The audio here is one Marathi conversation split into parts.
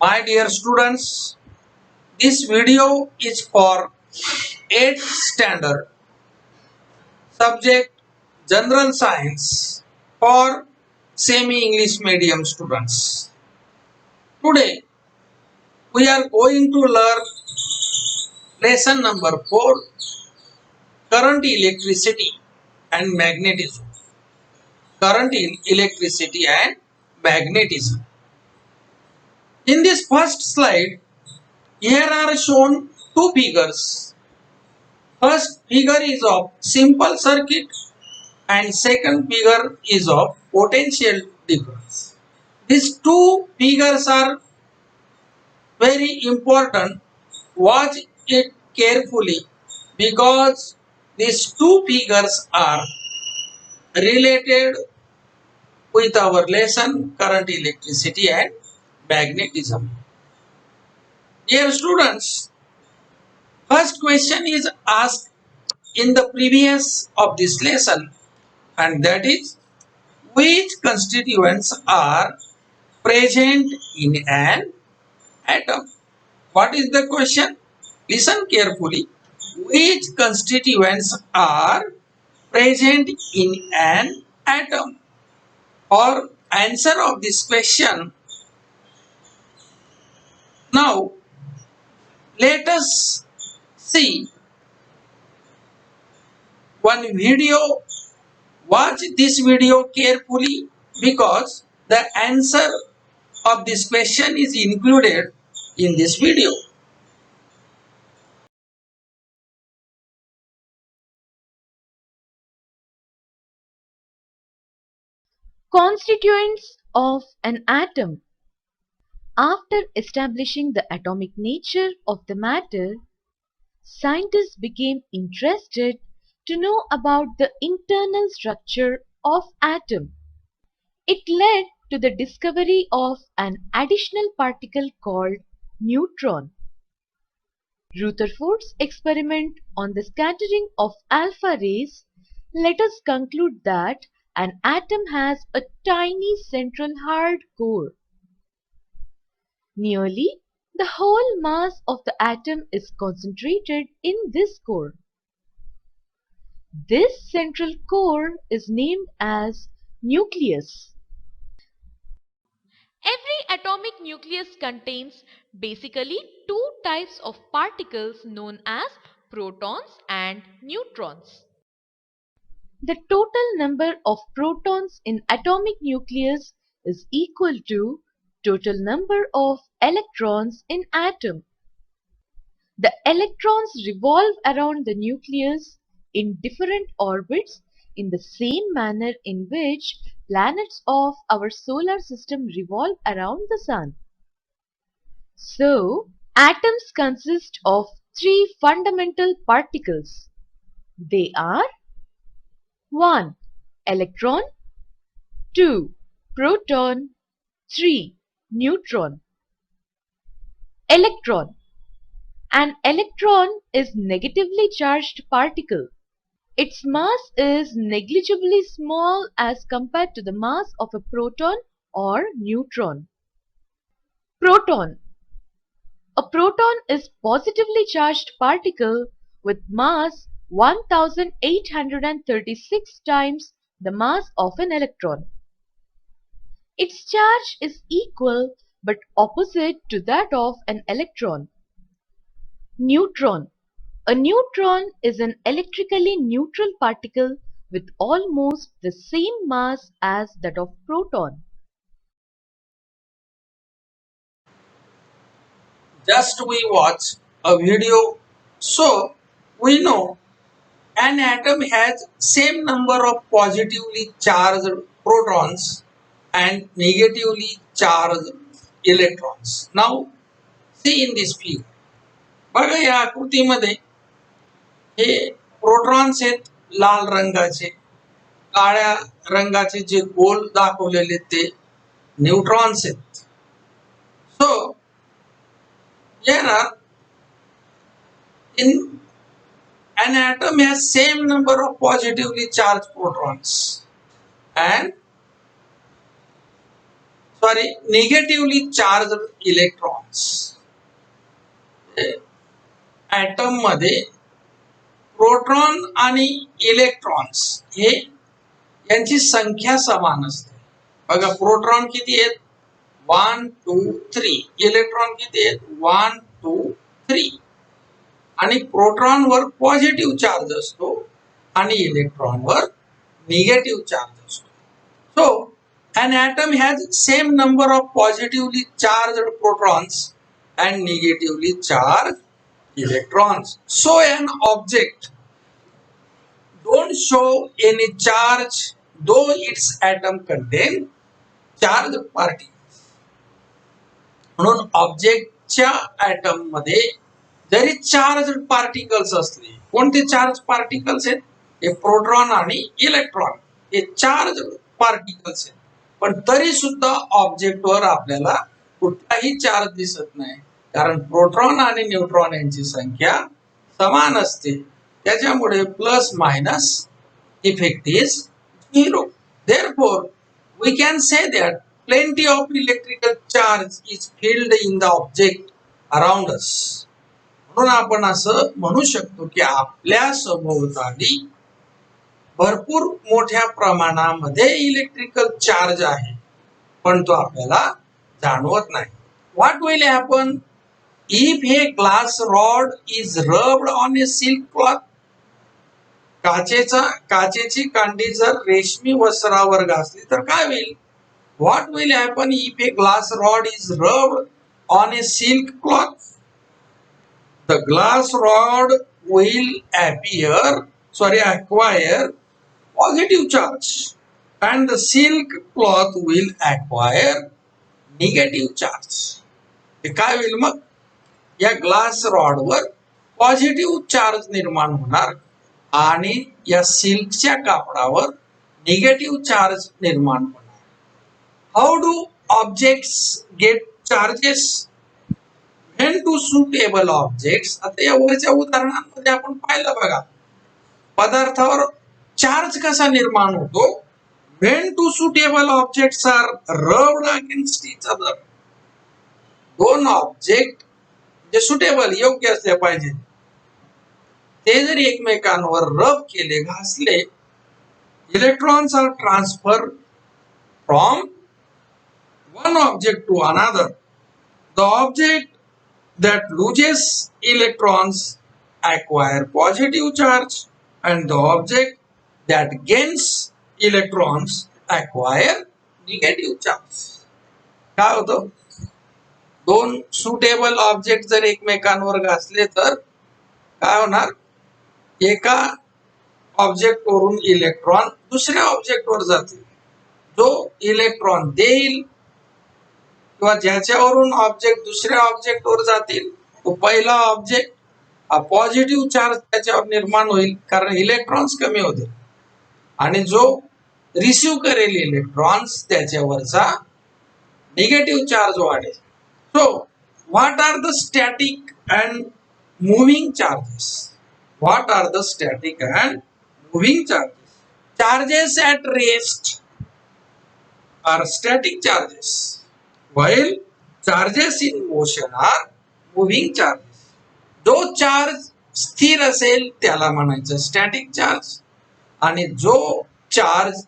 My dear students, this video is for 8th standard subject General Science for semi-English medium students. Today we are going to learn lesson number 4, current, electricity and magnetism. Current, electricity and magnetism. In this first slide, here are shown two figures. First figure is of simple circuit and second figure is of potential difference. These two figures are very important. Watch it carefully because these two figures are related with our lesson current, electricity and magnetism. Dear students, first question is asked in the previous of this lesson, and that is, which constituents are present in an atom? What is the question? Listen carefully. Which constituents are present in an atom? Or answer of this question. Now, let us see one video. Watch this video carefully because the answer of this question is included in this video. Constituents of an atom. After establishing the atomic nature of the matter, scientists became interested to know about the internal structure of atom. It led to the discovery of an additional particle called neutron. Rutherford's experiment on the scattering of alpha rays let us conclude that an atom has a tiny central hard core. Nearly the whole mass of the atom is concentrated in this core. This central core is named as nucleus. Every atomic nucleus contains basically two types of particles known as protons and neutrons. The total number of protons in atomic nucleus is equal to total number of electrons in atom. The electrons revolve around the nucleus in different orbits in the same manner in which planets of our solar system revolve around the sun. So, atoms consist of three fundamental particles. They are 1. Electron, 2. Proton, 3. Neutron. Electron. An electron is negatively charged particle. Its mass is negligibly small as compared to the mass of a proton or neutron. Proton. A proton is positively charged particle with mass 1836 times the mass of an electron. Its charge is equal but opposite to that of an electron. Neutron. A neutron is an electrically neutral particle with almost the same mass as that of proton. Just we watch a video, so we know an atom has same number of positively charged protons and negatively charged electrons. Now see in this figure. बघा या आकृतीमध्ये हे प्रोटॉन्स आहेत लाल रंगाचे, काळ्या रंगाचे जे गोल दाखवलेले ते न्यूट्रॉन्स आहेत. So here in an atom has same number of positively charged protons and sorry negatively charge electrons. Atom मध्ये प्रोटॉन आणि इलेक्ट्रॉन्स हे यांची संख्या समान असते. बघा प्रोटॉन किती आहेत 1 2 3, इलेक्ट्रॉन किती आहेत 1 2 3. आणि प्रोटॉन वर पॉझिटिव्ह चार्ज असतो आणि इलेक्ट्रॉन वर निगेटिव्ह चार्ज असतो. So an atom has same number of positively charged protons and negatively charged electrons. So an object don't show any charge though its atom contain charged particles. म्हणून ऑब्जेक्टच्या ऍटम मध्ये जरी चार्ज पार्टिकल्स असले, कोणते चार्ज पार्टिकल्स आहेत हे प्रोटॉन आणि इलेक्ट्रॉन हे चार्ज पार्टिकल्स आहेत, पण तरी सुद्धा ऑब्जेक्ट वर आपल्याला कुठलाही चार्ज दिसत नाही, कारण प्रोटॉन आणि न्यूट्रॉन यांची संख्या समान असते. त्याच्यामुळे plus minus effect is zero. Therefore we can say that plenty of electrical charge is filled in the object around us. म्हणून आपण असं म्हणू शकतो की आपल्या सभोवताली भरपूर मोठ्या प्रमाणामध्ये इलेक्ट्रिकल चार्ज आहे, पण तो आपल्याला जाणवत नाही. व्हॉट विल हॅपन इफ हे glass rod is rubbed on A silk cloth. काचेची कांडी जर रेशमी वस्त्रावर घासली तर काय होईल. What will happen if a glass rod is rubbed on A silk cloth. The glass rod will acquire positive charge and the silk cloth will acquire negative charge. हे काय होईल मग, या ग्लास रॉड वर पॉझिटिव्ह चार्ज निर्माण होणार आणि या सिल्कच्या कापडावर निगेटिव्ह चार्ज निर्माण होणार. How do objects get charges. When two suitable objects. आता या वरच्या उदाहरणांमध्ये आपण पाहिलं बघा, पदार्थावर चार्ज कसा निर्माण होतो. When two suitable objects are rubbed against each other. दोन ऑब्जेक्ट जे सुटेबल योग्य असले पाहिजे ते जर एकमेकांवर रब केले, घासले, electrons are transfer from one object to another. The object that loses electrons acquire positive charge and the object that gains electrons acquire negative charge. काय होतं, दोन सुटेबल ऑब्जेक्ट जर एकमेकांवर घासले तर काय होणार, एका ऑब्जेक्ट वरून इलेक्ट्रॉन दुसऱ्या ऑब्जेक्ट वर जातील. जो इलेक्ट्रॉन देईल किंवा ज्याच्यावरून ऑब्जेक्ट दुसऱ्या ऑब्जेक्ट वर जातील तो पहिला ऑब्जेक्ट पॉझिटिव्ह चार्ज त्याच्यावर निर्माण होईल, कारण इलेक्ट्रॉन्स कमी होतील, आणि जो रिसिव्ह करेल इलेक्ट्रॉन्स त्याच्यावरचा निगेटिव्ह चार्ज वाढेल. So what are the static and moving charges. What are the static and moving charges. Charges at rest are static charges while charges in motion are moving charges. जो चार्ज स्थिर असेल त्याला म्हणायचं स्टॅटिक चार्ज, आणि जो चार्ज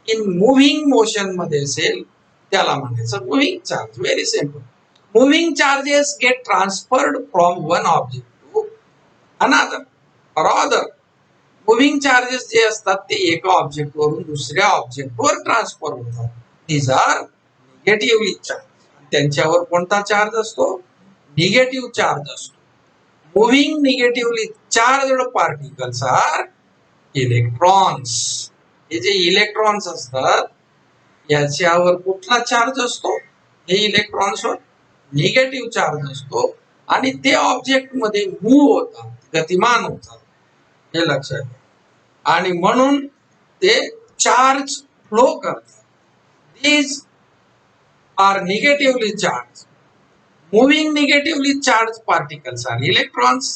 इन मुव्हिंग मोशन मध्ये असेल त्याला म्हणायचं moving charge. Very simple. Moving charges get transferred from one object to another or other. Moving charges जे असतात ते एका ऑब्जेक्ट वरून दुसऱ्या ऑब्जेक्ट वर ट्रान्सफर होतात. These are negatively charge. त्यांच्यावर कोणता चार्ज असतो, निगेटिव्ह चार्ज असतो. Moving negatively charged particles are electrons. हे जे इलेक्ट्रॉन्स असतात याच्यावर कुठला चार्ज असतो, हे इलेक्ट्रॉन्सवर निगेटिव्ह चार्ज असतो आणि ते ऑब्जेक्ट मध्ये मूव्ह होतात, गतिमान होतात, हे लक्षात घ्या. आणि म्हणून ते चार्ज फ्लो करतात. These are negatively charged. Moving negatively charged particles are electrons.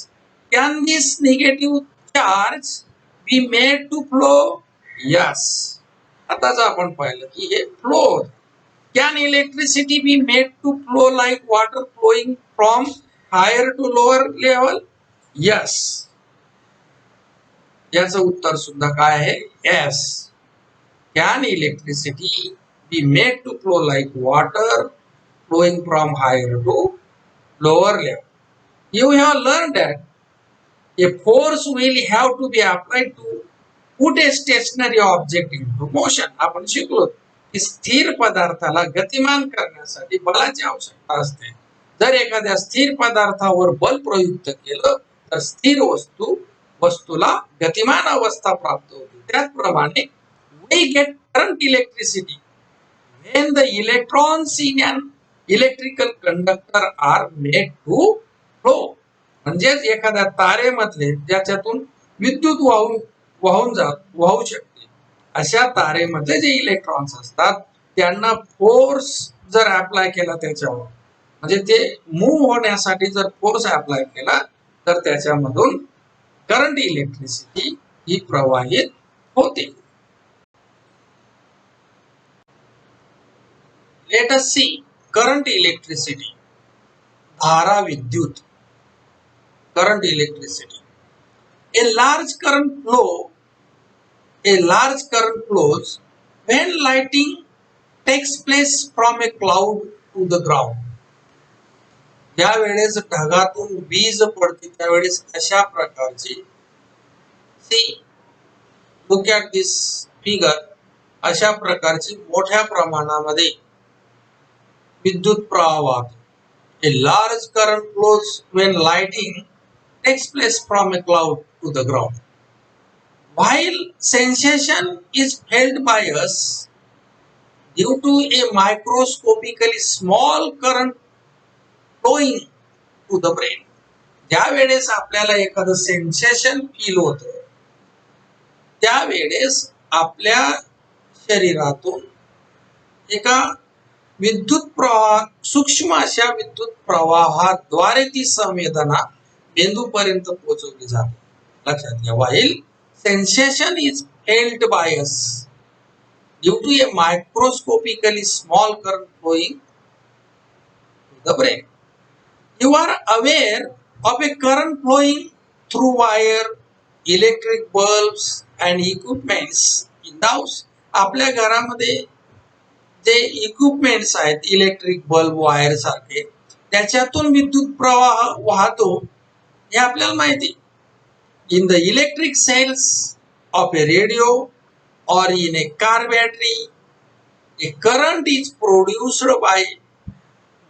Can this negative charge be made to flow? Yes. आताच आपण पाहिलं की हे फ्लो होत. Can electricity be made to flow like water flowing from higher to lower level? Yes. याचं उत्तर सुद्धा काय आहे? Yes. Can electricity be made to flow like water flowing from higher to lower level? You have learned that a force will have to be applied to put a stationary object into motion. आपण शिकलो की स्थिर पदार्थाला गतिमान करण्यासाठी बलाची आवश्यकता असते. जर एखाद्या स्थिर पदार्थावर बल प्रयुक्त केलं तर स्थिर वस्तूला गतिमान अवस्था प्राप्त होते. त्याचप्रमाणे we get current electricity when the electrons in an electrical conductor are made to flow. म्हणजेच एखाद्या तारेमधले ज्याच्यातून विद्युत वाहू शकते अशा तारेमध्ये जे इलेक्ट्रॉन्स असतात त्यांना फोर्स जर अप्लाय केला त्याच्यावर, म्हणजे ते मूव्ह होण्यासाठी जर फोर्स अप्लाय केला तर त्याच्यामधून करंट इलेक्ट्रिसिटी ही प्रवाहित होते. Let us see current electricity. धारा विद्युत, current electricity. A large current flows when lighting takes place from a cloud to the ground. ज्या वेळेस ढगातून वीज पडते त्यावेळेस अशा प्रकारची, see look at this figure, अशा प्रकारची मोठ्या प्रमाणामध्ये विद्युत प्रवाह वाहतो. A large current flows when lighting takes place from a cloud to the ground. While sensation is felt by us due to a microscopically small current flowing to the brain. ज्या वेळेस आपल्याला एखादं सेन्सेशन फील होतं त्यावेळेस आपल्या शरीरातून एका विद्युत प्रवाह, सूक्ष्म अशा विद्युत प्रवाहाद्वारे ती संवेदना मेंदूपर्यंत पोहोचवली जाते. लक्षात घ्या. While sensation is felt by us due to a microscopically small current flowing to the brain. You are aware of a current flowing through wire, electric bulbs and equipments in the house. आपल्या घरामध्ये जे इक्विपमेंट्स आहेत, इलेक्ट्रिक बल्ब, वायर सारखे, त्याच्यातून विद्युत प्रवाह वाहतो हे आपल्याला माहिती. In the electric cells of a radio or in a car battery, a current is produced by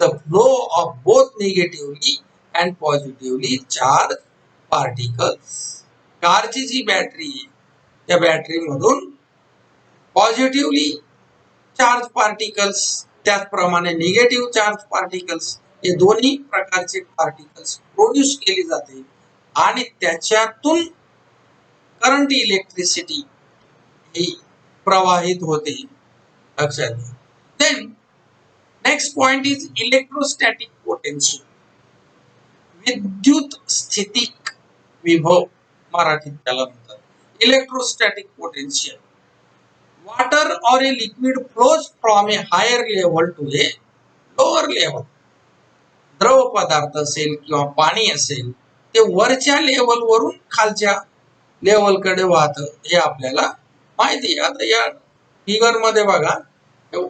the flow of both negatively and positively charged particles. कारची जी बॅटरी आहे त्या बॅटरी मधून पॉझिटिव्हली चार्ज पार्टिकल्स, त्याचप्रमाणे निगेटिव्ह चार्ज पार्टिकल्स, हे दोन्ही प्रकारचे पार्टिकल्स प्रोड्यूस केली जाते आणि त्याच्यातून करंट इलेक्ट्रिसिटी ही प्रवाहित होते. लक्षात घ्या. Then next point is electrostatic potential. विद्युत स्थितिक विभव मराठीत त्याला म्हणतात. Electrostatic potential. Water or a liquid flows from a higher level to a lower level. द्रव पदार्थ असेल किंवा पाणी असेल ते वरच्या लेवल वरून खालच्या लेवल कडे वाहतं हे आपल्याला माहिती. आता या फिगर मध्ये बघा,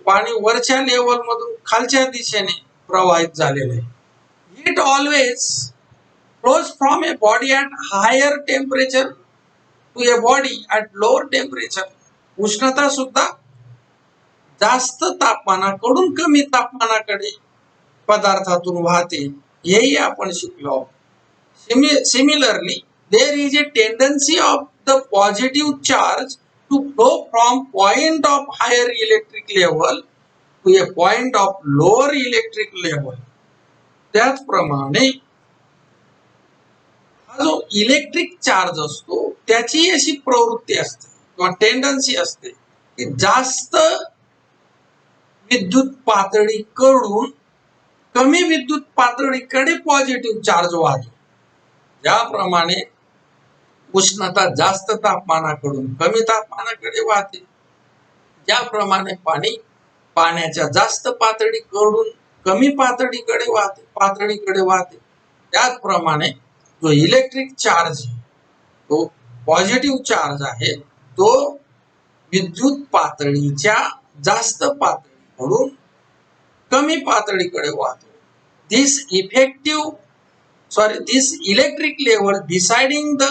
पाणी वरच्या लेवल मधून खालच्या दिशेने प्रवाहित झालेलं आहे. It always flows from a body at higher temperature to a body at lower temperature. उष्णता सुद्धा जास्त तापमानाकडून कमी तापमानाकडे पदार्थातून वाहते, हेही आपण शिकलो. Similarly there is a tendency of the positive charge to flow from point of higher electric level to a point of lower electric level. त्याचप्रमाणे हा जो इलेक्ट्रिक चार्ज असतो त्याची अशी प्रवृत्ती असते किंवा टेंडन्सी असते की जास्त विद्युत पातळीकडून कमी विद्युत पातळीकडे पॉझिटिव्ह चार्ज वाहतो. ज्याप्रमाणे उष्णता जास्त तापमानाकडून कमी तापमानाकडे वाहते, ज्याप्रमाणे पाणी पाण्याच्या जास्त पातळीकडून कमी पातळीकडे वाहते. त्याचप्रमाणे जो इलेक्ट्रिक चार्ज तो पॉझिटिव्ह चार्ज आहे तो विद्युत पातळीच्या जास्त पातळीकडून कमी पातळीकडे वाहतो. This electric level deciding the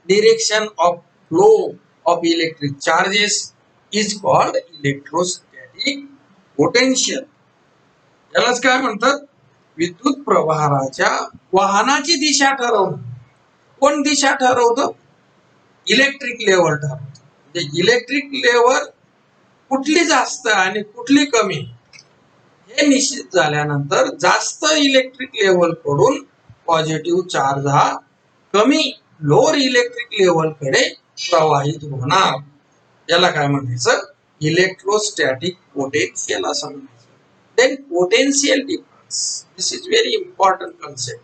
direction of flow of electric charges is called electrostatic potential. यालाच काय म्हणतात? विद्युत प्रवाहाच्या वाहनाची दिशा ठरवणं. कोण दिशा ठरवतं? Electric level ठरवतं. म्हणजे इलेक्ट्रिक लेवल कुठली जास्त आणि कुठली कमी हे निश्चित झाल्यानंतर जास्त इलेक्ट्रिक लेवल कडून पॉझिटिव्ह चार्ज हा कमी लोअर इलेक्ट्रिक लेवल कडे प्रवाहित होणार. याला काय म्हणायचं? इलेक्ट्रोस्टॅटिक पोटेन्शियल असं म्हणायचं. Then potential difference, this is very important concept.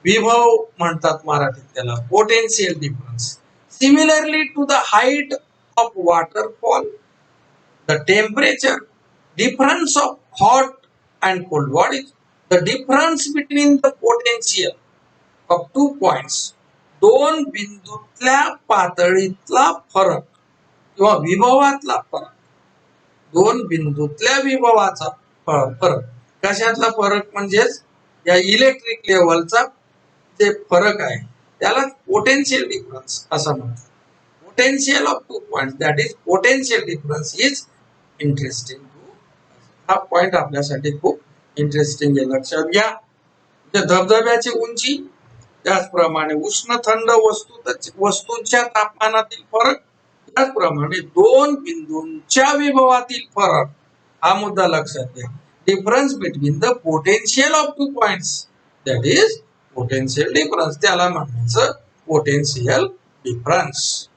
विभव म्हणतात मराठीत त्याला. Potential difference similarly to the height of waterfall, the temperature difference of hot and cold. What is the difference between the potential of 2 points? दोन बिंदूतल्या पातळीतला फरक किंवा विभवातला फरक. दोन बिंदूतल्या विभवाचा फरक. कशातला फरक? म्हणजेच या इलेक्ट्रिक लेवलचा जे फरक आहे त्याला पोटेन्शियल डिफरन्स असं म्हणतात. Potential of 2 points, that is potential difference is interesting. हा पॉइंट आपल्यासाठी खूप इंटरेस्टिंग आहे, लक्षात घ्या. धबधब्याची उंची, त्याचप्रमाणे उष्ण थंड वस्तूंच्या तापमानातील फरक, त्याचप्रमाणे दोन बिंदूंच्या विभवातील फरक, हा मुद्दा लक्षात घ्या. Difference between the potential of 2 points, that is potential difference. त्याला म्हणायचं potential difference.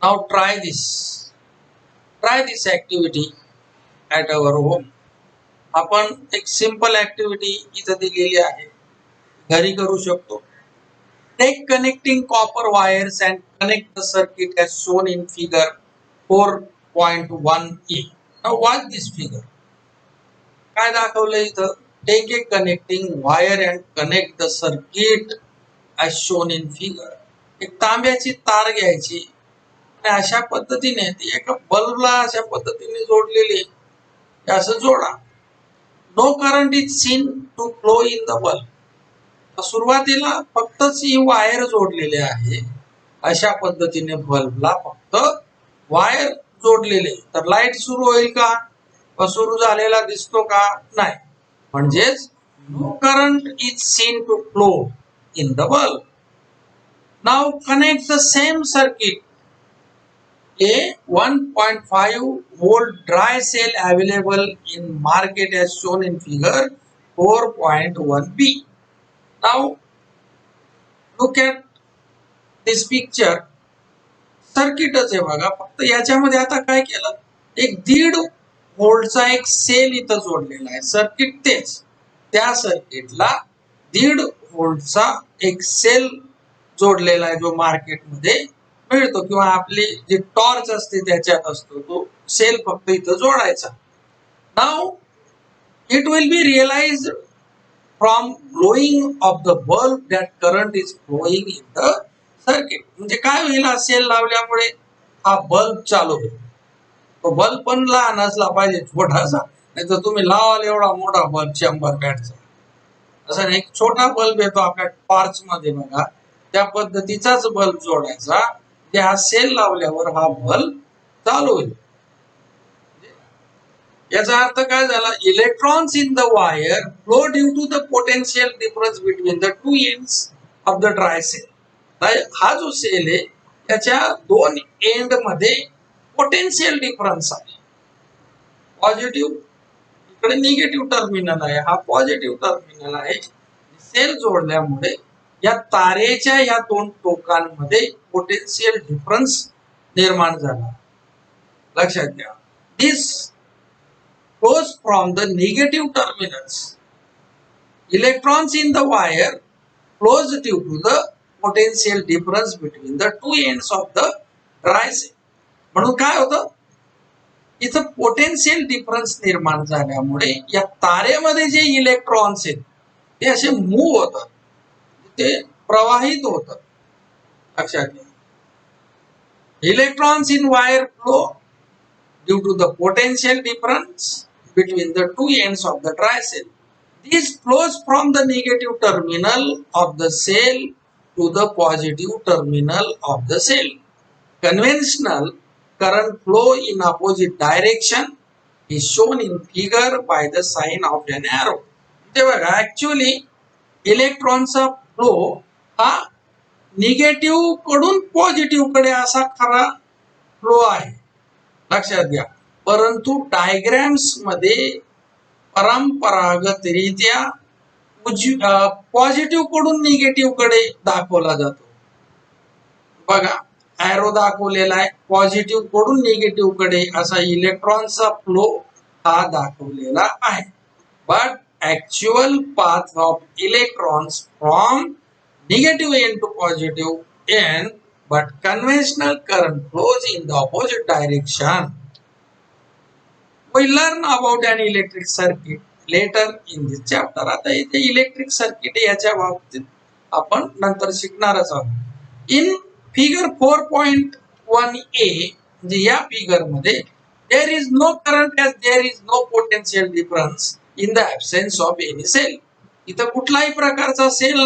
Now try this activity at our home. आपण एक सिंपल ऍक्टिव्हिटी इथं दिलेली आहे, घरी करू शकतो. Take connecting copper wires and connect the circuit as shown in figure 4.1a. Now watch this figure. काय दाखवलं इथं? Take a connecting wire and connect the circuit as shown in figure. एक तांब्याची तार घ्यायची, अशा पद्धतीने ती एका बल्बला अशा पद्धतीने जोडलेली, असं जोडा. No current is seen to flow in the bulb. सुरुवातीला फक्तच ही वायर जोडलेली आहे, अशा पद्धतीने बल्बला फक्त वायर जोडलेले. तर लाईट सुरू होईल का? सुरू झालेला दिसतो का? नाही. म्हणजेच no current is seen to flow in the bulb. Now connect the same circuit. A 1.5 volt dry cell available in market as shown in figure 4.1b. Now look at this picture. सर्किटच आहे बघा, फक्त याच्यामध्ये आता काय केलं, एक 1.5 व्होल्टचा एक सेल इथं जोडलेला आहे. सर्किट तेच, त्या सर्किटला 1.5 व्होल्टचा एक सेल जोडलेला आहे, जो मार्केटमध्ये मिळतो किंवा आपली जी टॉर्च असते त्याच्यात असतो. तो सेल फक्त इथं जोडायचा. Now it will be realised from blowing of the bulb that current is flowing in the circuit. म्हणजे काय होईल, हा सेल लावल्यामुळे हा बल्ब चालू होईल. तो बल्ब पण लहान असला पाहिजे, छोटासा, नाही तर तुम्ही लावाल एवढा मोठा बल्ब 100 वॅटचा. असा एक छोटा बल्ब येतो आपल्या टॉर्च मध्ये बघा, त्या पद्धतीचाच बल्ब जोडायचा. हा सेल लावल्यावर हा बल्ब चालू होईल. याचा अर्थ काय झाला? Electrons in the wire flow due to the potential difference between the 2 ends of the dry cell. हा जो सेल आहे त्याच्या 2 एंड मध्ये पोटेन्शियल डिफरन्स आहे. पॉझिटिव्ह इकडे निगेटिव्ह टर्मिनल आहे, हा पॉझिटिव्ह टर्मिनल आहे. सेल जोडल्यामुळे या तारेच्या या 2 टोकांमध्ये पोटेन्शियल डिफरन्स निर्माण झाला. लक्षात घ्या. दिस flows from the negative terminals. Electrons in the wire flows due to the potential difference between the 2 ends of the dry cell. म्हणून काय होतं? इथं पोटेन्शियल डिफरन्स निर्माण झाल्यामुळे या तारेमध्ये जे इलेक्ट्रॉन्स आहेत ते असे मूव्ह होतात, ते प्रवाहित होतात. लक्षात घ्या. Electrons in wire flow due to the potential difference between the two ends of the dry cell. This flows from the negative terminal of the cell to the positive terminal of the cell. Conventional current flow in opposite direction is shown in figure by the sign of an arrow. तेव्हा ऍक्च्युअली इलेक्ट्रॉनचा फ्लो हा निगेटिव्ह कडून पॉझिटिव्ह कडे असा खरा फ्लो आहे. लक्षात घ्या. परंतु डायग्रॅम्स मध्ये परंपरागतरित्या पॉझिटिव्ह कडून निगेटिव्ह कडे दाखवला जातो. बघा ॲरो दाखवलेला आहे, पॉझिटिव्ह कडून निगेटिव्ह कडे असा इलेक्ट्रॉनचा फ्लो हा दाखवलेला आहे. But actual path of electrons from negative end to positive end but conventional current flows in the opposite direction. We learn about an electric circuit later in this chapter. आता इथे इलेक्ट्रिक सर्किट याच्या बाबतीत आपण नंतर शिकणारच आहोत. इन फिगर 4.1a म्हणजे या फिगर मध्ये there is no current as there is no potential difference in the absence of any cell. इथं कुठलाही प्रकारचा सेल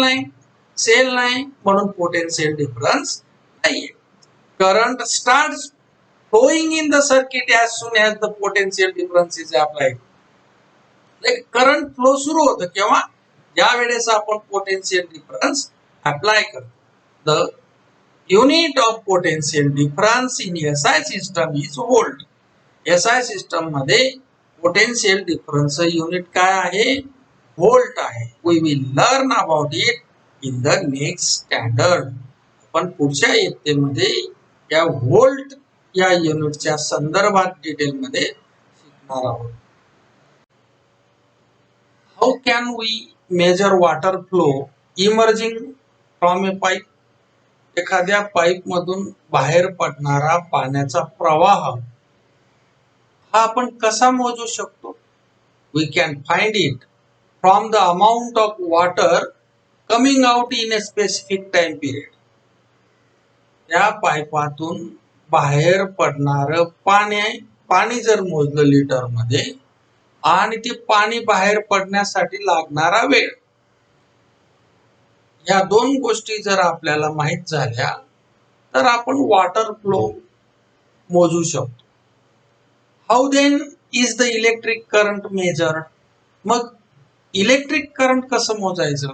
नाही म्हणून पोटेन्शियल डिफरन्स नाहीये. Current starts flowing in the circuit as soon as the potential difference is applied. Current flow सुरू होतं केव्हा, ज्या वेळेस आपण पोटेन्शियल डिफरन्स अप्लाय करतो. The unit of potential difference in SI system is volt. SI system मध्ये पोटेन्शियल डिफरन्स युनिट काय आहे, व्होल्ट आहे. We will learn about it in the next standard. पण पुढच्या इयत्तेमध्ये या व्होल्ट या युनिटच्या संदर्भात डिटेल मध्ये शिकणार आहोत. How can we measure water flow emerging from a pipe. एखाद्या पाईप मधून बाहेर पडणारा पाण्याचा प्रवाह हा आपण कसा मोजू शकतो. We can find it from the amount of water coming out in a specific time period. या पाईपातून बाहेर पडणार पाणी जर मोजलं लिटर मध्ये आणि ते पाणी बाहेर पडण्यासाठी लागणारा वेळ, या दोन गोष्टी जर आपल्याला माहित झाल्या तर आपण वॉटर फ्लो मोजू शकतो. How then is the electric current measured. मग इलेक्ट्रिक करंट कसं मोजायचं.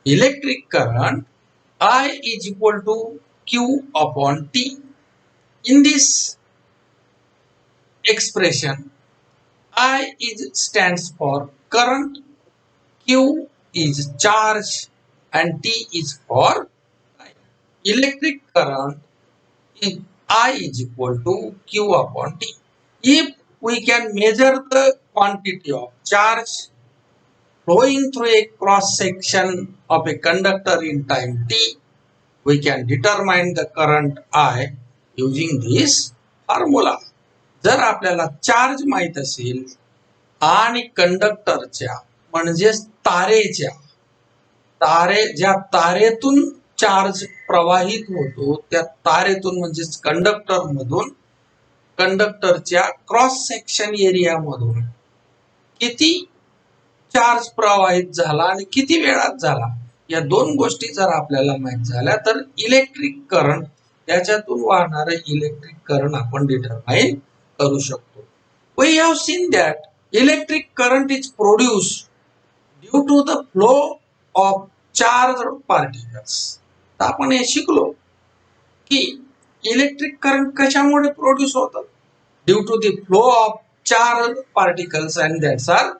Electric current I is equal to Q upon T. In this expression, I stands for current, Q is charge, and T is for time. Electric current is I is equal to Q upon T. If we can measure the quantity of charge flowing through a cross section of a conductor in time t, we can determine the current I using this formula. जर आपल्याला चार्ज माहित असेल आणि कंडक्टरच्या म्हणजेच ज्या तारेतून चार्ज प्रवाहित होतो त्या तारेतून म्हणजेच कंडक्टर मधून कंडक्टरच्या क्रॉस सेक्शन एरिया मधून किती चार्ज प्रवाहित झाला आणि किती वेळात झाला, या दोन गोष्टी जर आपल्याला माहित झाल्या तर इलेक्ट्रिक करंट, त्याच्यातून वाहणारे इलेक्ट्रिक करंट आपण डिटरमाइन करू शकतो. We have seen that electric current is produced due to the flow of charge particles. तर आपण हे शिकलो की इलेक्ट्रिक करंट कशामुळे प्रोड्यूस होतं. Due to the flow of charge particles and that's are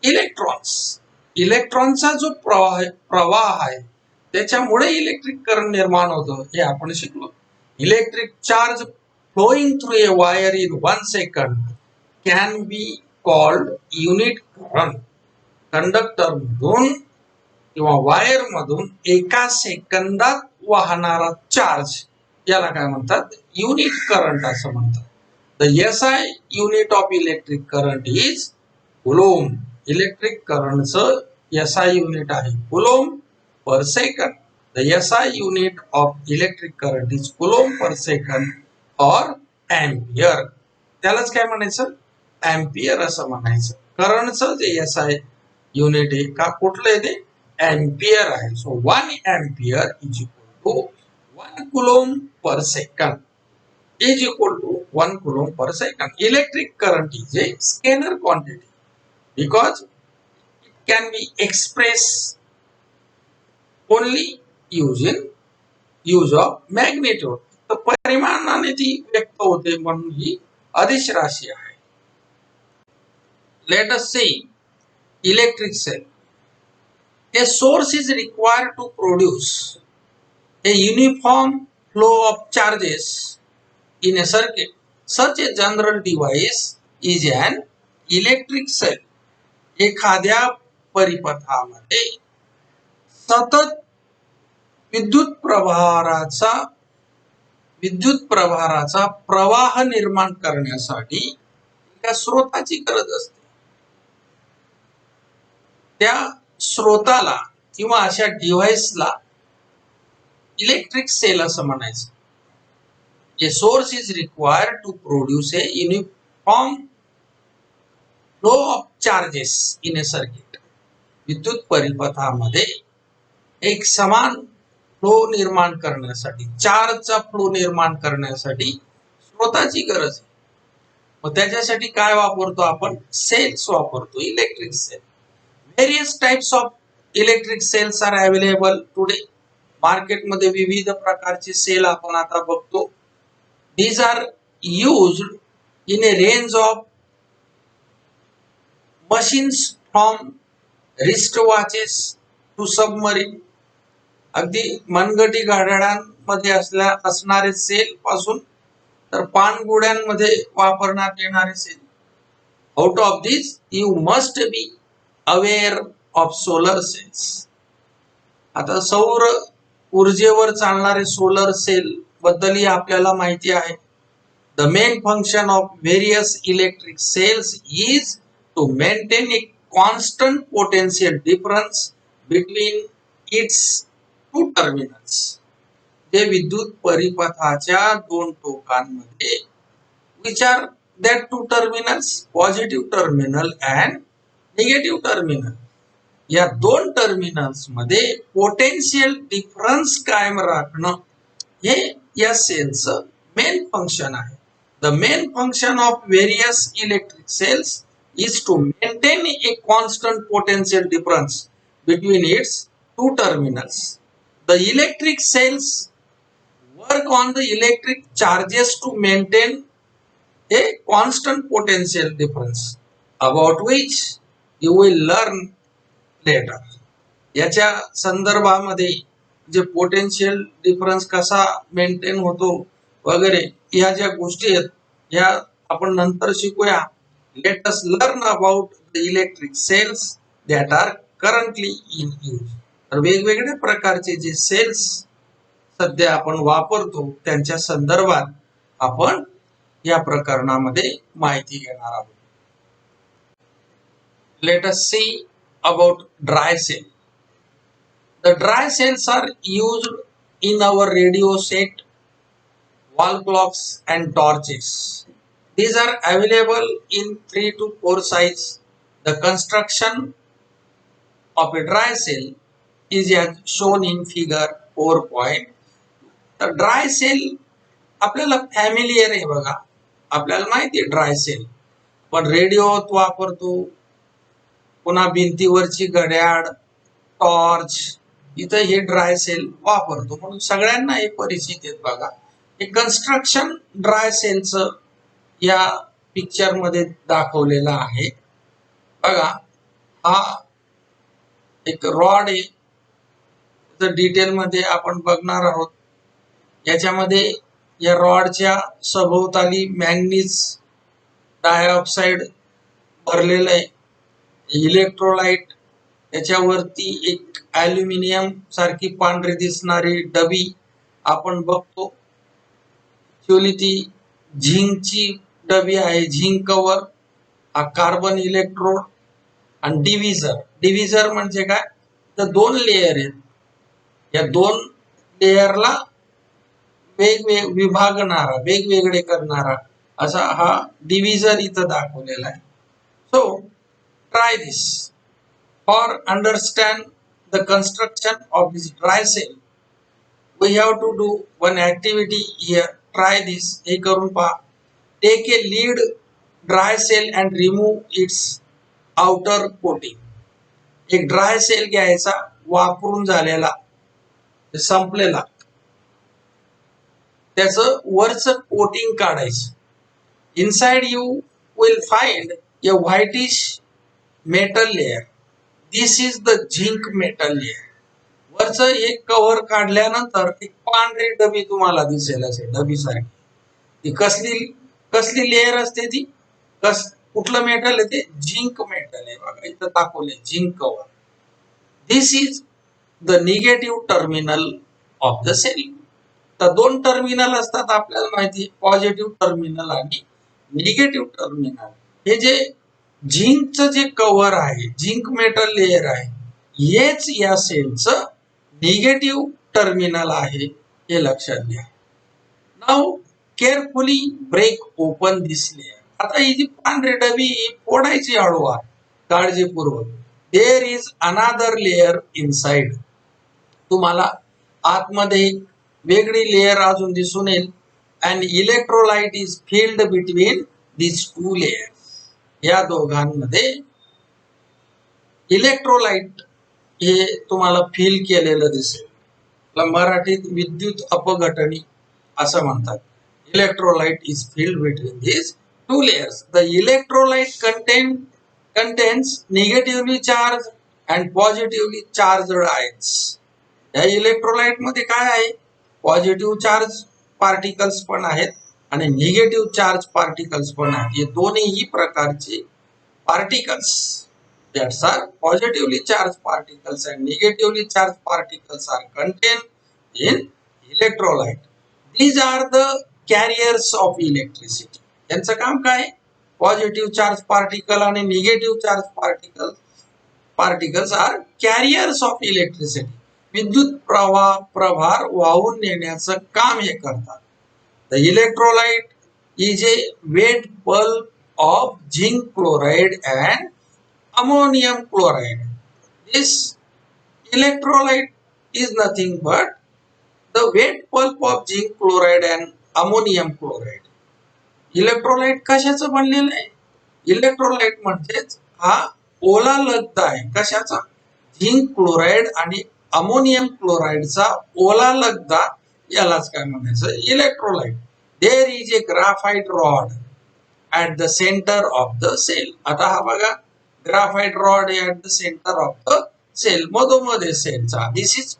electrons. इलेक्ट्रॉनचा जो प्रवाह आहे त्याच्यामुळे इलेक्ट्रिक करंट निर्माण होतं हे आपण शिकलो. Electric charge flowing through a wire in 1 second can be called unit current. Conductor मधून किंवा वायर मधून एका सेकंदात वाहणारा चार्ज याला काय म्हणतात, युनिट करंट असं म्हणतात. The SI unit of electric current is coulomb. Electric current SI unit आहे coulomb per second. The SI unit of electric current is coulomb per second or ampere. त्यालाच काय म्हणायचं, अँपियर असं म्हणायचं. करंटचं जे SI युनिट आहे का कुठलं आहे ते अँपियर आहे. So 1 ampere is equal to 1 coulomb per second is equal to 1 coulomb per second. Electric current is a scalar quantity because it can be expressed only using use of magnitude. तर परिमाणाने ती व्यक्त होते म्हणून ही अदिश राशी आहे. Let us see electric cell. A source is required to produce a uniform flow of charges in a circuit. Such a general device is an electric cell. एखाद्या परिपथामध्ये सतत विद्युत प्रभाराचा प्रवाह निर्माण करण्यासाठी एका स्रोताची गरज असते. त्या स्रोताला किंवा अशा डिव्हाइसला इलेक्ट्रिक सेल असं म्हणायचं. A source is required to produce a uniform flow of charges in a circuit. विद्युत परिपथामध्ये एक समान फ्लो निर्माण करण्यासाठी, चार्जचा फ्लो निर्माण करण्यासाठी स्रोताची गरज आहे. मग त्याच्यासाठी काय वापरतो आपण, सेल्स वापरतो, electric cell. Various types of electric cells are available today. मार्केटमध्ये विविध प्रकारचे सेल आपण आता बघतो. These are used in a range of machines from wristwatches to submarine. अगदी मनगटी घड्याळांमध्ये असणारे सेल पासून तर पाणबुड्यांमध्ये वापरण्यात येणारे cell. Out of this you must be aware of solar cells. आता सौर ऊर्जेवर चालणारे सोलर सेल बद्दलही आपल्याला माहिती आहे. The main function of various electric cells is to maintain a constant potential difference between its two terminals. जे विद्युत परिपथाच्या दोन टोकांमध्ये which are that two terminals, positive terminal and negative terminal. या दोन टर्मिनल्स मध्ये पोटेन्शियल डिफरन्स कायम राखणं हे या सेलचं मेन फंक्शन आहे. The main function of various electric cells is to maintain a constant potential difference between its two terminals. The electric cells work on the electric charges to maintain a constant potential difference about which you will learn later. याच्या संदर्भामध्ये जे पोटेन्शियल डिफरन्स कसा मेंटेन होतो वगैरे ह्या ज्या गोष्टी आहेत ह्या आपण नंतर शिकूया. Let us learn about the electric cells that are currently in use. तर वेगवेगळ्या प्रकारचे जे सेल्स सध्या आपण वापरतो त्यांच्या संदर्भात आपण या प्रकरणामध्ये माहिती घेणार आहोत. Let us see about dry cell. The dry cells are used in our radio set, wall clocks and torches. These are available in 3 to 4 size. The construction of a dry cell is as shown in figure 4. The dry cell आपल्याला फॅमिलियर आहे बघा. आपल्याला माहिती आहे ड्राय सेल. पण रेडिओत वापरतो, पुन्हा भिंतीवरची घड्याळ, टॉर्च, इथं हे ड्राय सेल वापरतो म्हणून सगळ्यांना हे परिचित आहेत बघा. हे कन्स्ट्रक्शन ड्राय सेलचं या पिक्चर मध्ये दाखवलेलं आहे बघा. हा एक रॉड आहे, डिटेल मध्ये आपण बघणार आहोत. याच्यामध्ये या रॉडच्या सभोवताली मॅंगनीज डायऑक्साइड भरलेलं आहे. इलेक्ट्रोलाइट, त्याच्यावरती एक ॲल्युमिनियम सारखी पांढरी दिसणारी डबी आपण बघतो. ऍक्च्युअली ती झिंकची डबी आहे झिंक कव्हर, हा कार्बन इलेक्ट्रोड आणि डिव्हिजर म्हणजे काय, तर दोन लेयर आहेत, या दोन लेयरला विभागणारा, वेगवेगळे करणारा असा हा डिव्हिजर इथं दाखवलेला आहे. So try this for understand the construction of this dry cell. We have to do one activity here. Try this, हे करून पहा. Take a lead dry cell and remove its outer coating. एक ड्राय सेल घ्यायचा, वापरून झालेला, संपलेला, त्याचं वरचं कोटिंग काढायचं. Inside you will find a whitish metal layer. This is the zinc metal layer. वरचं एक कव्हर काढल्यानंतर एक पांढरी डबी तुम्हाला दिसेल, असे डबी सारखी. ती कसली कसली लेयर असते ती, कुठलं मेटल आहे ते, झिंक मेटल आहे. बघा इथं दाखवले zinc cover. This is the negative terminal of the cell. तर दोन टर्मिनल असतात आपल्याला माहिती, पॉझिटिव्ह टर्मिनल आणि निगेटिव्ह टर्मिनल. हे जे झिंकचं जे कव्हर आहे, झिंक मेटल लेयर आहे, हेच या सेलचं निगेटिव्ह टर्मिनल आहे, हे लक्षात घ्या. Now carefully break open this layer. आता ही जी पांढरी डबी फोडायची हळूवार, काळजीपूर्वक. There is another layer inside. तुम्हाला आतमध्ये वेगळी लेयर अजून दिसून येईल. And electrolyte is filled between this two layers. या दोघांमध्ये इलेक्ट्रोलाइट हे तुम्हाला फिल केलेलं दिसेल. मराठीत विद्युत अपघटनी असं म्हणतात. Electrolyte is filled between this two layers. The electrolyte contains negatively charged and positively charged ions. या इलेक्ट्रोलाइट मध्ये काय आहे, पॉझिटिव्ह चार्ज पार्टिकल्स पण आहेत आणि निगेटिव्ह चार्ज पार्टिकल्स पण आहेत. हे दोन्ही प्रकारचे particles, that are positively charged particles and negatively charged particles, are contained in electrolyte. These are the carriers of electricity. यांचं काम काय, पॉझिटिव्ह चार्ज पार्टिकल आणि negative charge particles are carriers of electricity. विद्युत प्रभार वाहून नेण्याचं काम हे करतात. The electrolyte is a wet pulp of zinc chloride and ammonium chloride. This electrolyte is nothing but the wet pulp of zinc chloride and ammonium chloride. Electrolyte कशाचं बनलेलं आहे, इलेक्ट्रोलाइट म्हणजेच हा ओला लगदा आहे. कशाचा, झिंक क्लोराइड आणि अमोनियम क्लोराइडचा ओला लगदा, यालाच काय म्हणायचं, electrolyte. There is a graphite rod at the centre of the cell. आता हा बघा, graphite rod at the centre of the cell, मधोमध्ये सेलचा. This is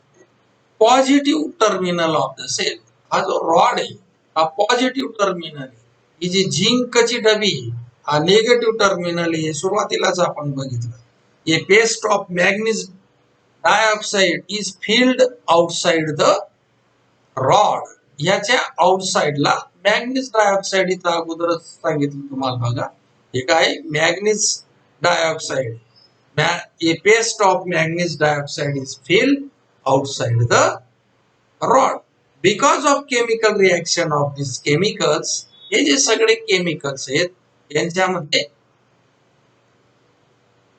positive terminal of the cell. हा जो रॉड आहे हा पॉझिटिव्ह टर्मिनल आहे. ही जी झिंकची डबी हा निगेटिव्ह टर्मिनल आहे, सुरुवातीलाच आपण बघितलं. A paste of manganese dioxide is filled outside the rod. याच्या आउटसाइडला मॅग्नीज डायऑक्साइड, इथं अगोदरच सांगितलं तुम्हाला बघा, हे काय, manganese dioxide. A paste of manganese dioxide is filled outside the rod because of chemical reaction of this chemicals. हे जे सगळे केमिकल्स आहेत यांच्यामध्ये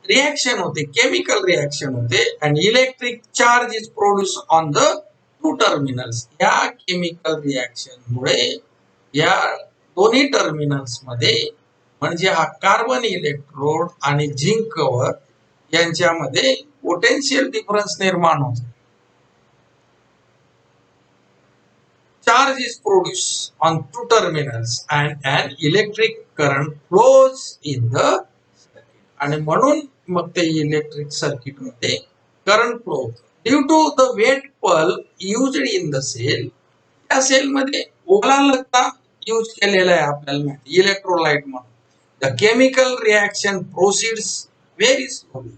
रिएक्शन होते, केमिकल रिएक्शन होते, and electric charge is produce on the two terminals. या केमिकल रिएक्शन मुळे या दोन्ही टर्मिनल्स मध्ये, म्हणजे हा कार्बन इलेक्ट्रोड आणि झिंक कव्हर यांच्यामध्ये पोटेन्शियल डिफरन्स निर्माण होतो. Charge is produced on two terminals and an electric current flows in the circuit. आणि म्हणून मग ते इलेक्ट्रिक सर्किट मध्ये करंट फ्लो होतो. Due to the wet pulp used in the cell. या सेल मध्ये ओला लगदा यूज केलेला आहे आपल्याला माहिती, इलेक्ट्रोलाइट म्हणून. The chemical reaction proceeds very slowly.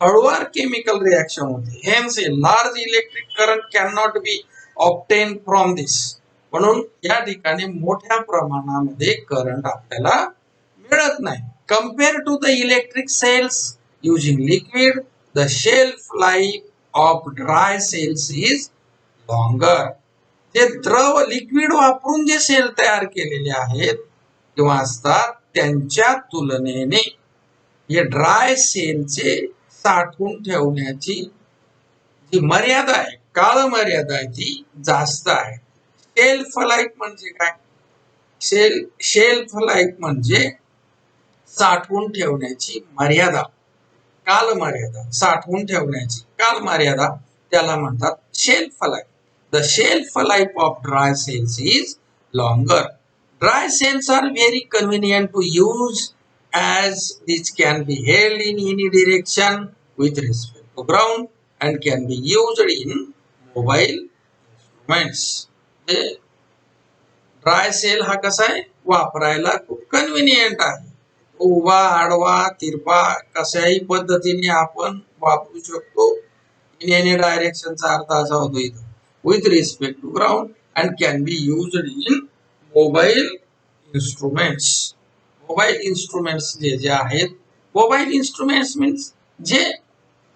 हळूवार केमिकल रिएक्शन होते. Hence a large electric current can not be obtained from this. म्हणून या ठिकाणी मोठ्या प्रमाणामध्ये करंट आपल्याला मिळत नाही. Compare to the electric cells using liquid, the shelf life of dry cells is longer. जे द्रव लिक्विड वापरून जे सेल तयार केलेले आहेत किंवा असतात त्यांच्या तुलनेने हे ड्राय सेलचे साठवून ठेवण्याची जी मर्यादा आहे, काळ मर्यादा आहे, ती जास्त आहे. शेल्फ लाईफ म्हणजे काय? शेल्फ लाईफ म्हणजे साठवून ठेवण्याची मर्यादा, काल मर्यादा, साठवून ठेवण्याची काल मर्यादा, त्याला म्हणतात shelf life. The shelf life of dry cells is longer. Dry cells are very convenient to use as this can be held in any direction with respect to ground and can be used in mobile instruments. Dry cell हा कसा आहे? वापरायला खूप कन्व्हिनियंट आहे. उभा, आडवा, तिरपा कशाही पद्धतीने आपण वापरू शकतो. इन एनी डायरेक्शनचा अर्थ असा होतो इथं, with respect to ground and can be used in mobile instruments. Mobile instruments जे आहेत, मोबाईल इन्स्ट्रुमेंट्स मीन्स जे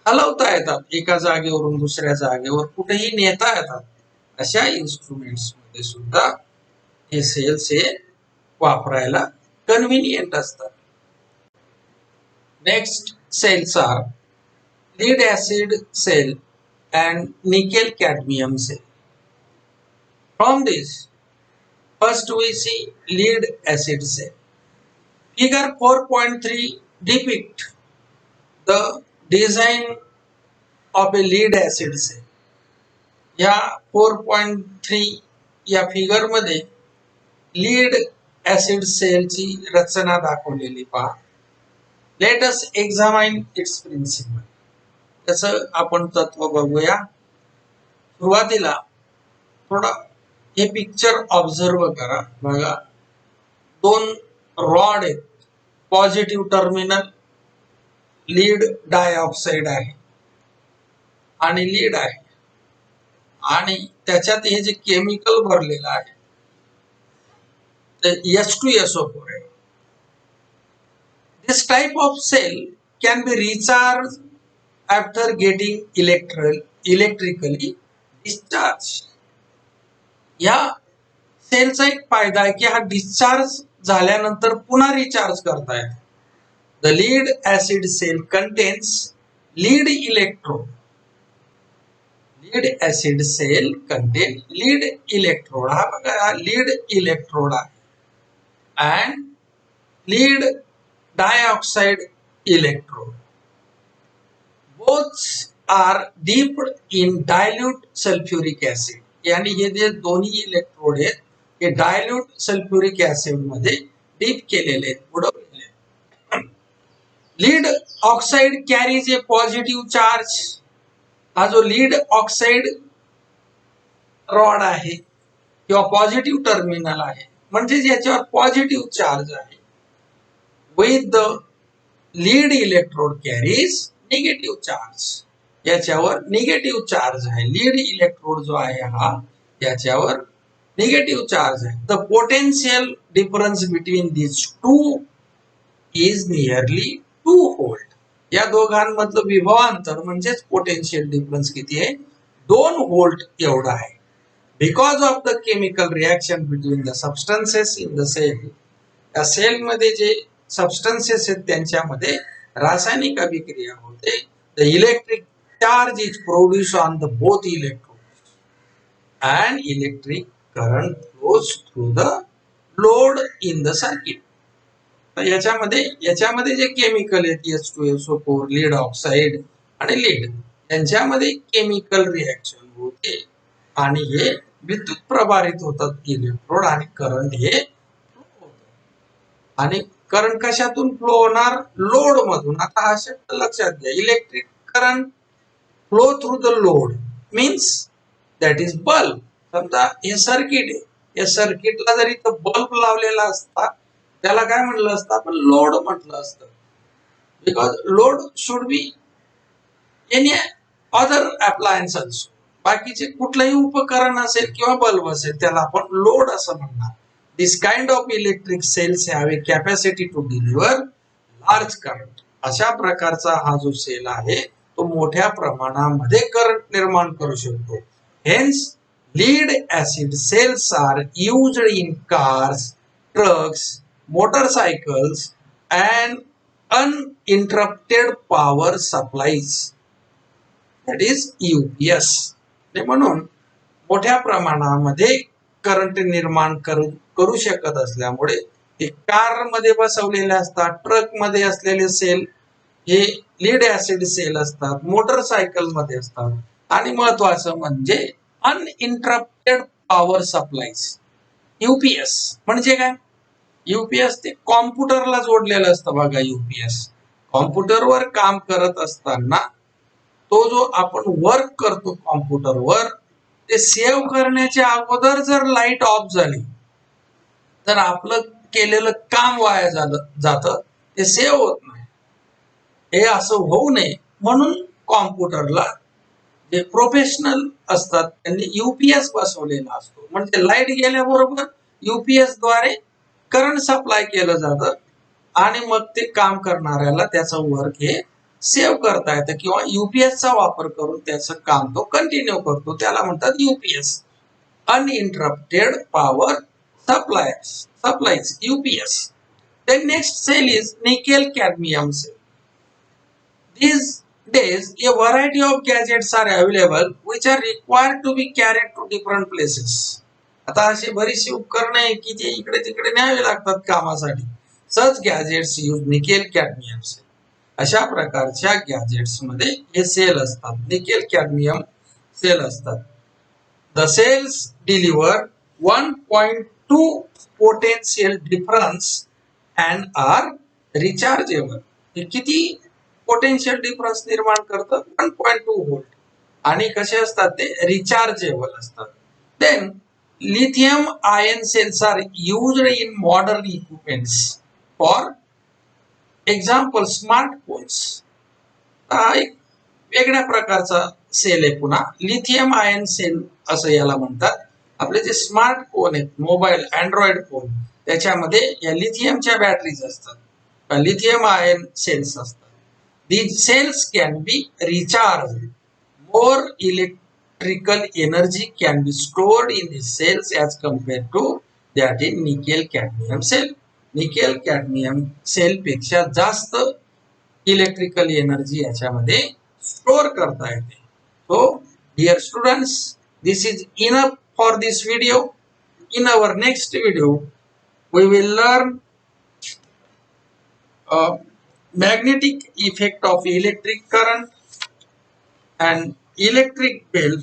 हलवता येतात, एका जागेवरून दुसऱ्या जागेवर कुठेही नेता येतात, अशा इन्स्ट्रुमेंट्स मध्ये सुद्धा हे सेल्स हे वापरायला कन्व्हिनियंट असतात. Next cells are lead acid cell and nickel cadmium cell. From this first we see lead acid cell. Figure 4.3 depict the design of a lead acid cell. या 4.3 या फिगर मध्ये लीड ऍसिड सेलची रचना दाखवलेली पहा. Let us examine its principle. त्याचं आपण तत्व बघूया. सुरुवातीला थोडा हे पिक्चर ऑब्झर्व करा. बघा, दोन रॉड आहेत. पॉझिटिव्ह टर्मिनल लीड डायऑक्साइड आहे आणि लीड आहे, आणि त्याच्यात हे जे केमिकल भरलेलं आहे ते H2SO4 आहे. This type of cell can be recharge after getting electrically discharge. या सेलचा एक फायदा आहे की हा डिस्चार्ज झाल्यानंतर पुन्हा रिचार्ज करता येतो. The lead acid cell contains lead electrode. Lead acid cell contain lead electrode. हा बघा, हा लीड इलेक्ट्रोड आहे and lead dioxide electrode. Both are dipped in dilute sulphuric acid. यानी हे जे दोन्ही इलेक्ट्रोड आहेत हे डायल्यूट सल्फ्युरिक ऍसिड मध्ये डीप केलेले आहेत, बुडवलेले आहेत. Lead oxide carries a positive charge. हा जो लीड ऑक्साइड रॉड आहे किंवा पॉझिटिव्ह टर्मिनल आहे, म्हणजे याच्यावर पॉझिटिव्ह चार्ज आहे. With the lead electrode carries negative charge. याच्यावर निगेटिव्ह चार्ज आहे. लीड इलेक्ट्रोड जो आहे हा, याच्यावर निगेटिव्ह चार्ज आहे. The potential difference between this two is nearly 2 volt. या दोघांमधलं विभवांतर म्हणजेच पोटेन्शियल डिफरन्स किती आहे? 2 व्होल्ट एवढा आहे. Because of the chemical reaction between the substances in the cell. या सेल मध्ये जे सबस्टन्सेस आहेत त्यांच्यामध्ये रासायनिक अभिक्रिया होते. The electric charge is produce on the both electrodes and electric current flows through the load in the circuit. याच्यामध्ये जे केमिकल आहेत H2SO4, लीड ऑक्साइड आणि लीड, यांच्यामध्ये केमिकल रिएक्शन होते आणि हे विद्युत प्रभारित होतात इलेक्ट्रोड आणि करंट हे फ्लो होतं. आणि करंट कशातून फ्लो होणार? लोड मधून. आता हा शब्द लक्षात घ्या. Electric current flow through the load means that is bulb. समजा हे सर्किट आहे, या सर्किटला जर इथं बल्ब लावलेला असता त्याला काय म्हटलं असतं? आपण लोड म्हटलं असतं. Because load should be any other appliance also. बाकीचे कुठलंही उपकरण असेल किंवा बल्ब असेल त्याला आपण लोड असं म्हणणार. This kind of electric cells have a capacity to deliver large current. अशा प्रकारचा हा जो सेल आहे तो मोठ्या प्रमाणामध्ये करंट निर्माण करू शकतो. Hence lead acid cells are used in cars, trucks, motorcycles and uninterrupted power supplies, that is UPS. म्हणून मोठ्या प्रमाणामध्ये करंट निर्माण करू शकत असल्यामुळे ते कार मध्ये बसवलेले असतात, ट्रक मध्ये असलेले सेल हे लीड ऍसिड सेल असतात, मोटरसायकल मध्ये असतात. आणि महत्वाचं म्हणजे अनइंटरप्टेड पॉवर सप्लाईज. UPS म्हणजे काय? UPS ते कॉम्प्युटरला जोडलेलं असतं बघा. UPS कॉम्प्युटरवर काम करत असताना तो जो आपण वर्क करतो कॉम्प्युटरवर ते सेव्ह करण्याच्या अगोदर जर लाईट ऑफ झाली तर आपलं केलेलं काम वाया जातं, ते सेव्ह होत नाही. हे असं होऊ नये म्हणून कॉम्प्युटरला जे प्रोफेशनल असतात त्यांनी UPS बसवलेला असतो. म्हणजे लाईट गेल्याबरोबर UPS द्वारे करंट सप्लाय केलं जातं आणि मग ते काम करणाऱ्याला त्याचं वर्क हे सेव्ह करता येतं किंवा UPSचा वापर करून त्याचं काम तो कंटिन्यू करतो. त्याला म्हणतात UPS, uninterrupted power supplies UPS. The next cell is nickel cadmium cell. These days a variety of gadgets are available which are required to be carried to different places. आता अशी बरीचशी उपकरणे आहे की जे इकडे तिकडे न्यावे लागतात कामासाठी. Such gadgets use nickel cadmium cell. अशा प्रकारच्या गॅजेट्स मध्ये हे सेल असतात, निकेल कॅडमियम सेल असतात. The cells deliver 1.2 potential difference and are rechargeable. हे किती पोटेन्शियल डिफरन्स निर्माण करतात? 1.2 व्होल्ट. आणि कसे असतात ते? रिचार्जेबल असतात. Then lithium ion cells are used in modern equipments for example smartphones. हा एक वेगळ्या प्रकारचा सेल आहे. पुन्हा लिथियम आयन सेल असं याला म्हणतात. आपले जे स्मार्टफोन आहेत, मोबाईल, अँड्रॉइड फोन, त्याच्यामध्ये या लिथियमच्या बॅटरीज असतात, लिथियम आयन सेल्स असतात. These cells can be recharged. More electrical energy can be stored in these cells as compared to that in nickel cadmium cell. Nickel cadmium cell पेक्षा जास्त इलेक्ट्रिकल एनर्जी याच्यामध्ये स्टोअर करता येते. So dear students, this is enough for this video. In our next video we will learn magnetic effect of electric current and electric bell.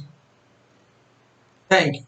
Thank you.